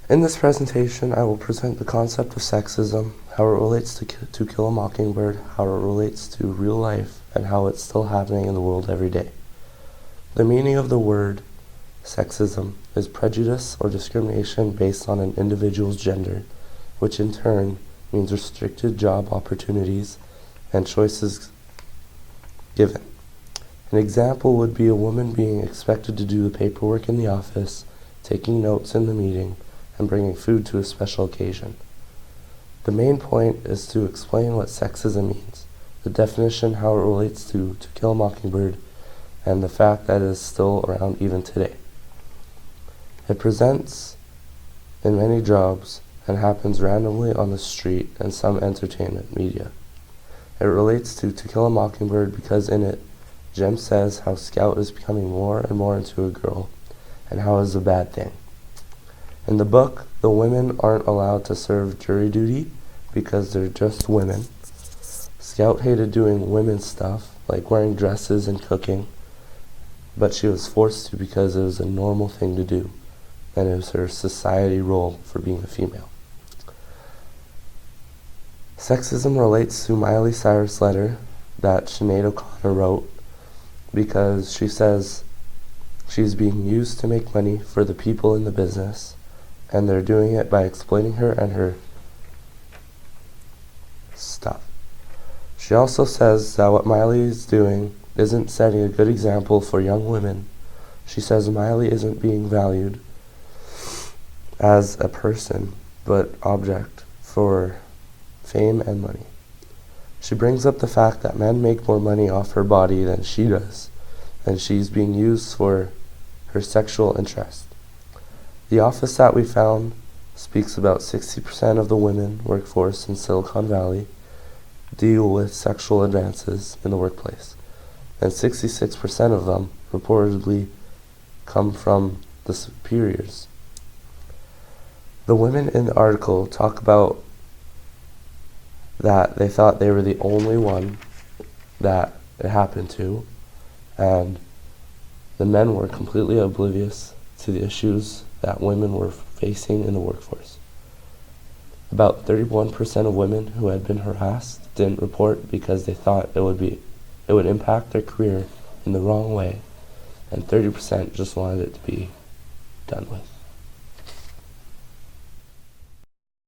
In this presentation, I will present the concept of sexism, how it relates to Kill a Mockingbird, how it relates to real life, and how it's still happening in the world every day. The meaning of the word sexism is prejudice or discrimination based on an individual's gender, which in turn means restricted job opportunities and choices given. An example would be a woman being expected to do the paperwork in the office, taking notes in the meeting, and bringing food to a special occasion. The main point is to explain what sexism means, the definition, how it relates to Kill a Mockingbird, and the fact that it is still around even today. It presents in many jobs and happens randomly on the street and some entertainment media. It relates to Kill a Mockingbird because in it, Jem says how Scout is becoming more and more into a girl and how it is a bad thing. In the book, the women aren't allowed to serve jury duty because they're just women. Scout hated doing women's stuff, like wearing dresses and cooking, but she was forced to because it was a normal thing to do, and it was her society role for being a female. Sexism relates to Miley Cyrus' letter that Sinead O'Connor wrote because she says she's being used to make money for the people in the business, and they're doing it by exploiting her and her stuff. She also says that what Miley is doing isn't setting a good example for young women. She says Miley isn't being valued as a person, but object for fame and money. She brings up the fact that men make more money off her body than she does, and she's being used for her sexual interest. The office that we found speaks about 60% of the women workforce in Silicon Valley deal with sexual advances in the workplace, and 66% of them reportedly come from the superiors. The women in the article talk about that they thought they were the only one that it happened to, and the men were completely oblivious to the issues that women were facing in the workforce. About 31% of women who had been harassed didn't report because they thought it would impact their career in the wrong way, and 30% just wanted it to be done with.